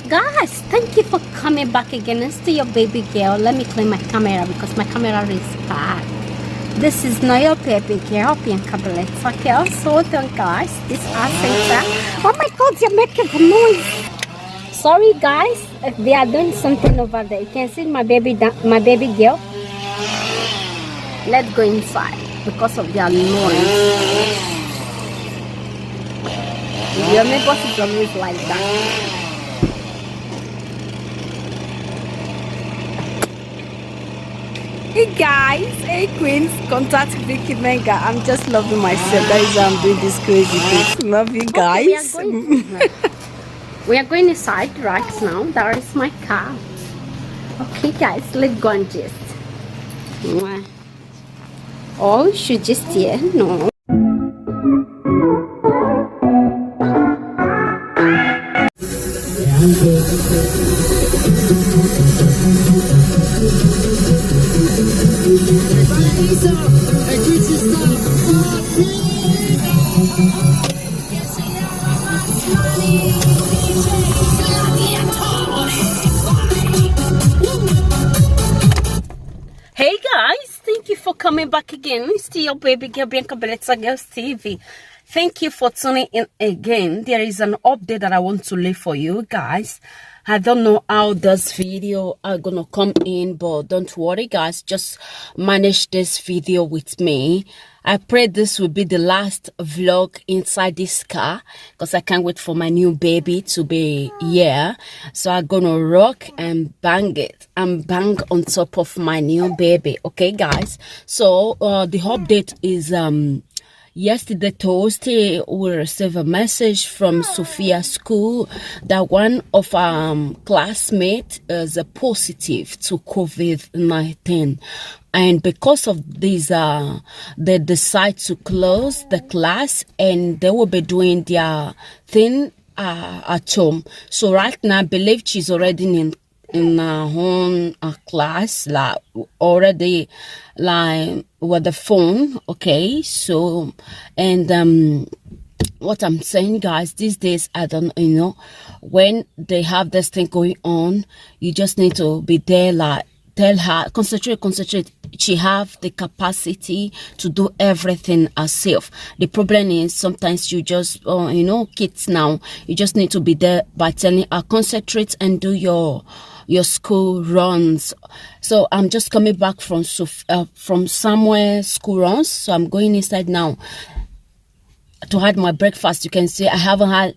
Guys, thank you for coming back again. It's still your baby girl. Let me clean my camera because my camera is bad. This is not your baby girl, Bianca Bellezza. Okay, also hold on, guys. This is oh my god, you're making a noise. Sorry, guys, if they are doing something over there. You can see my baby girl. Let's go inside because of their noise. Your neighbors is always like that. Hey guys, hey queens, contact Vicky Mega. I'm just loving myself. That is why I'm doing this crazy thing. Love you guys. Okay, we are going inside right now. There is my car. Okay guys, let's go and just. Oh, should just here? No. Hey guys, thank you for coming back again. It's still your baby girl Bianca Bellezza Girls TV. Thank you for tuning in again. There is an update that I want to leave for you guys. I don't know how this video are gonna come in, but don't worry guys, just manage this video with me. I pray this will be the last vlog inside this car because I can't wait for my new baby to be here. So I'm gonna rock and bang it and bang on top of my new baby. Okay guys, so the update is yesterday Thursday we received a message from Sophia's school that one of our classmates is positive to COVID-19, and because of this they decide to close the class and they will be doing their thing at home. So right now I believe she's already in her own class, like already like with the phone. Okay, so and what I'm saying guys, these days I don't when they have this thing going on, you just need to be there, like tell her concentrate. She have the capacity to do everything herself. The problem is sometimes you just kids now, you just need to be there by telling her concentrate and do your school runs. So I'm just coming back from somewhere school runs, so I'm going inside now to have my breakfast. You can see I haven't had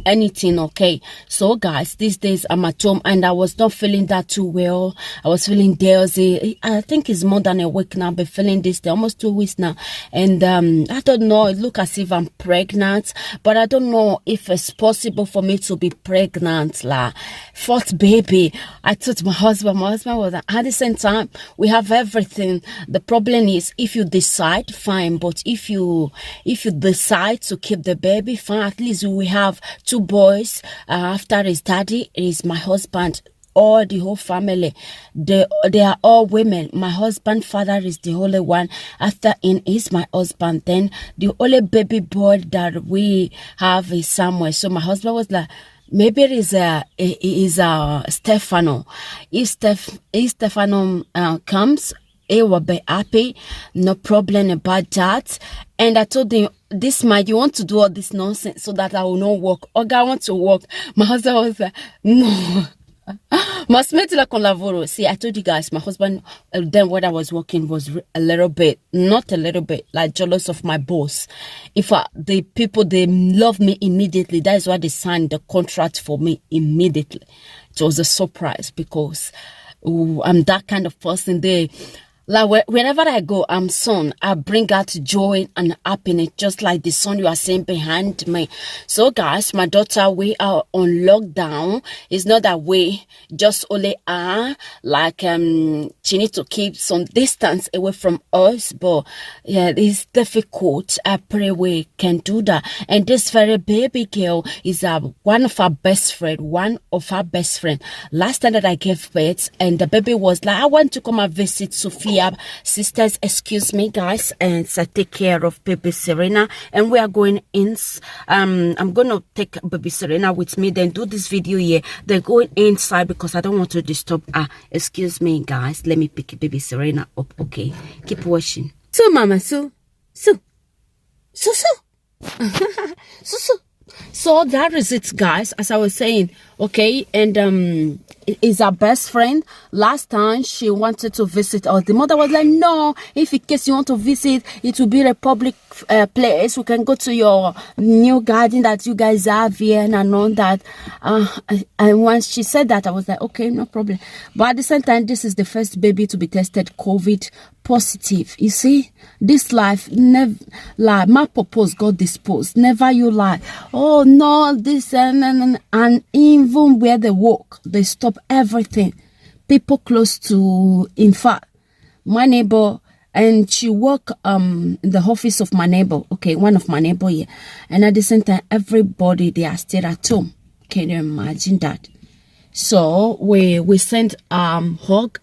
anything. Okay, so guys, these days I'm at home and I was not feeling that too well. I was feeling drowsy. I think it's more than a week now. I've been feeling this almost 2 weeks now, and I don't know, it look as if I'm pregnant, but I don't know if it's possible for me to be pregnant, like fourth baby. I told my husband was at the same time, we have everything. The problem is if you decide, fine, but if you decide to keep the baby, fine, at least we have 2 boys. After his daddy is my husband, all the whole family, they are all women. My husband father is the only one. After him is my husband. Then the only baby boy that we have is somewhere. So my husband was like, maybe it is Stefano. If Stefano comes, he will be happy, no problem about that. And I told him, this might, you want to do all this nonsense so that I will not work. Okay, I want to work. My husband was like, no. See, I told you guys, my husband, then when I was working was a little bit, not a little bit, like jealous of my boss. The people, they love me immediately. That is why they signed the contract for me immediately. It was a surprise because I'm that kind of person. Like wherever I go, I bring out joy and happiness, just like the sun you are seeing behind me. So guys, my daughter, we are on lockdown. It's not that we just only are like she needs to keep some distance away from us, but yeah, it's difficult. I pray we can do that. And this very baby girl is one of our best friend. Last time that I gave birth, and the baby was like, I want to come and visit Sophia dear sisters, excuse me guys, and I take care of baby Serena, and we are going in. I'm gonna take baby Serena with me, then do this video here, then going inside because I don't want to disturb her. Excuse me guys, let me pick baby Serena up. Okay, keep watching. So mama, so so that is it guys, as I was saying. Okay, and is our best friend. Last time she wanted to visit us, the mother was like, no, if in case you want to visit, it will be a public place, we can go to your new garden that you guys have here and all that. And once she said that, I was like, okay, no problem. But at the same time, this is the first baby to be tested COVID positive. You see, this life never lie. My purpose God disposed, never you lie. Oh no, this and even where they walk, they stop everything. People close to, in fact, my neighbor, and she work in the office of my neighbor. Okay, one of my neighbor here, and at the same time, everybody they are still at home. Can you imagine that? So we sent hug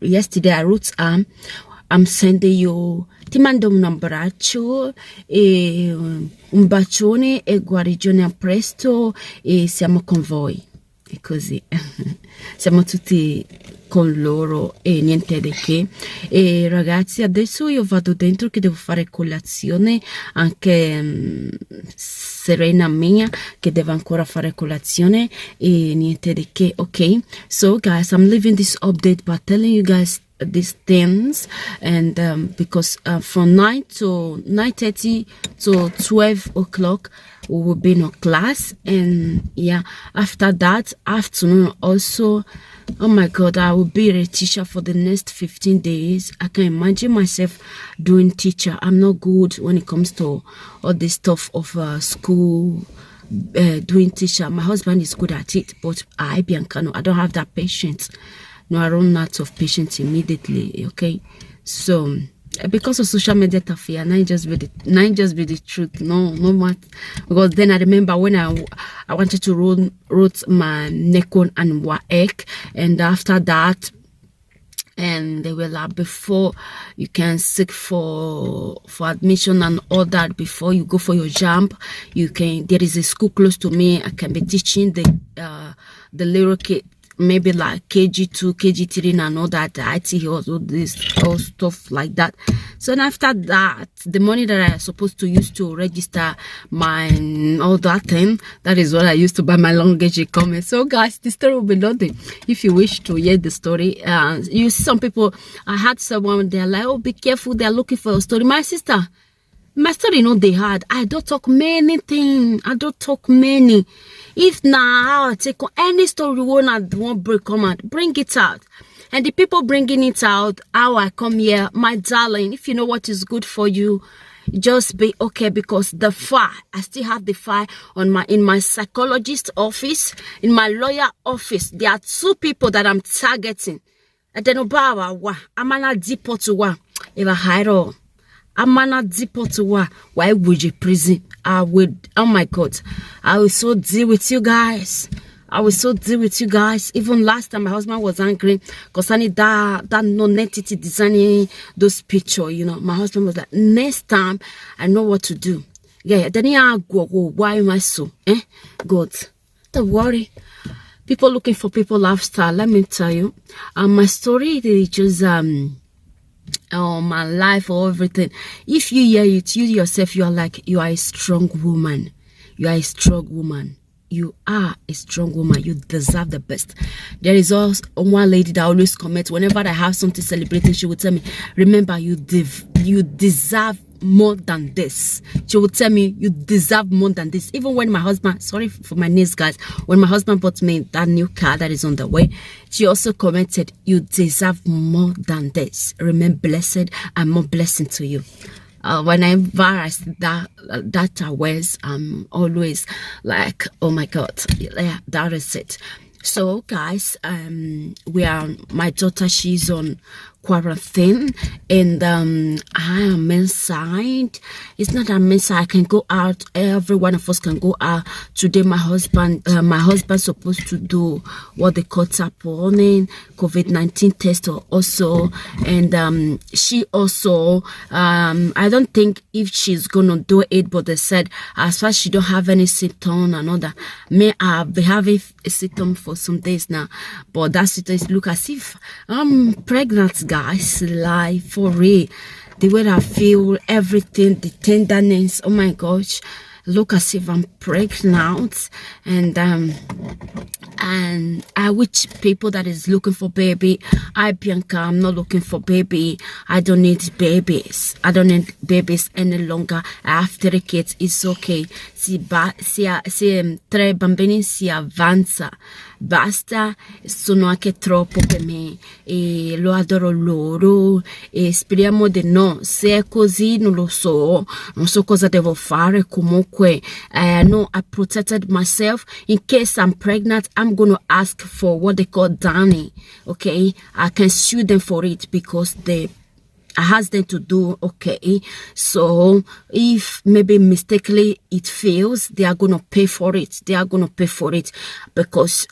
yesterday. I wrote I'm sending you timandom numbracho e un bacione e guarigione a presto e siamo con voi. E così siamo tutti con loro e niente di che. E ragazzi, adesso io vado dentro che devo fare colazione, anche Serena mia che deve ancora fare colazione e niente di che. Ok, so guys, I'm leaving this update by telling you guys these things, and because from 9 to 9:30 to 12 o'clock we will be in class, and yeah, after that afternoon also, oh my god, I will be a teacher for the next 15 days. I can imagine myself doing teacher. I'm not good when it comes to all this stuff of school, doing teacher. My husband is good at it, but I, Bianca, no, I don't have that patience. No, I run out of patience immediately. Okay, so because of social media affair, not just be the truth. No matter, because then I remember when I wanted to wrote my Nekon and Waek, and after that, and they were like, before you can seek for admission and all that, before you go for your jump, you can. There is a school close to me. I can be teaching the little kid, maybe like KG2, KG3 and all that, IT, all this, all stuff like that. So and after that, the money that I supposed to use to register my all that thing, that is what I used to buy my luggage comment. So guys, the story will be loaded. If you wish to hear the story, you see some people, I had someone, they're like, oh, be careful, they're looking for a story. My sister, my story, no, they had. I don't talk many things. I don't talk many. If now I take any story won't break, come out, bring it out. And the people bringing it out, how I come here, my darling, if you know what is good for you, just be okay, because the file, I still have the file on in my psychologist office, in my lawyer office. There are 2 people that I'm targeting. I don't know, I'm not deep to one. If I hide all. I'm not deep to why would you prison? I would, oh my god, I will so deal with you guys. I will so deal with you guys. Even last time my husband was angry because I need that non-entity designing those pictures, you know. My husband was like, next time I know what to do. Yeah, then I go, why am I so? God, don't worry. People looking for people lifestyle, let me tell you. My story is just my life or everything. If you hear it, you yourself, you are like, you are a strong woman. You are a strong woman. You are a strong woman. You deserve the best. There is also one lady that always comments whenever I have something celebrating. She would tell me, remember, you deserve more than this. She would tell me, you deserve more than this. Even when my husband, sorry for my names guys, when my husband bought me that new car that is on the way, she also commented, you deserve more than this. Remain blessed and more blessing to you. Whenever I see that words, I'm always like, oh my god, yeah, that is it. So guys, my daughter, she's on quarantine, and I am inside. It's not I'm inside. I can go out. Every one of us can go out. Today my husband's supposed to do what they call taponing, COVID-19 test also, and she also I don't think if she's gonna do it, but they said as far as she don't have any symptom and all that, may I've been having a symptom for some days now, but that symptom look as if I'm pregnant, guys. Like, for real, the way I feel, everything, the tenderness, oh my gosh, look as if I'm pregnant. And I wish people that is looking for baby, I, Bianca, I'm not looking for baby. I don't need babies. I don't need babies any longer. I have 3 kids. It's okay. Si 3 bambini si avanza. Basta, sono anche troppo per me e lo adoro loro e speriamo di no. Se è così non lo so, non so cosa devo fare. Comunque, no, I protected myself. In case I'm pregnant, I'm gonna ask for what they call Danny. Okay, I can sue them for it because they asked them to do. Okay, so if maybe mistakenly it fails, they are gonna pay for it. They are gonna pay for it because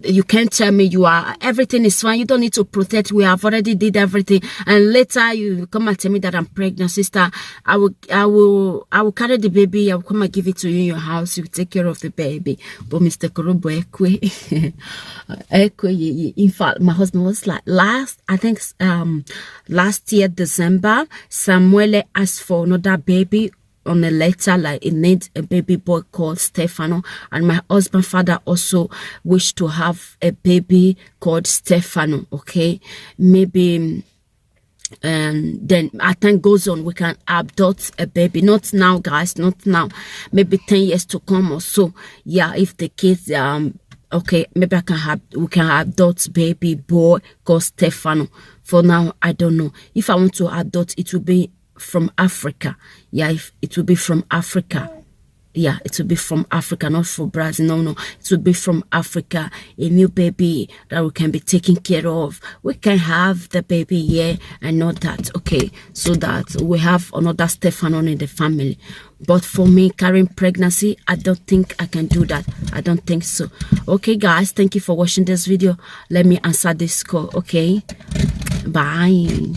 you can't tell me you are everything is fine. You don't need to protect. We have already did everything, and later you come and tell me that I'm pregnant, sister. I will carry the baby. I will come and give it to you in your house. You take care of the baby. But Mr. Korobo in fact, my husband was like last year December, Samuele asked for another baby on a letter, like it needs a baby boy called Stefano, and my husband's father also wished to have a baby called Stefano. Okay, maybe and then as time goes on, we can adopt a baby. Not now, guys, not now, maybe 10 years to come or so. Yeah, if the kids okay, maybe we can adopt baby boy called Stefano. For now, I don't know. If I want to adopt, it will be from Africa. Yeah, if it will be from Africa. Yeah, it will be from Africa, not from Brazil. No, it will be from Africa. A new baby that we can be taken care of. We can have the baby here and not that. Okay, so that we have another Stefano in the family. But for me, carrying pregnancy, I don't think I can do that. I don't think so. Okay, guys, thank you for watching this video. Let me answer this call. Okay, bye.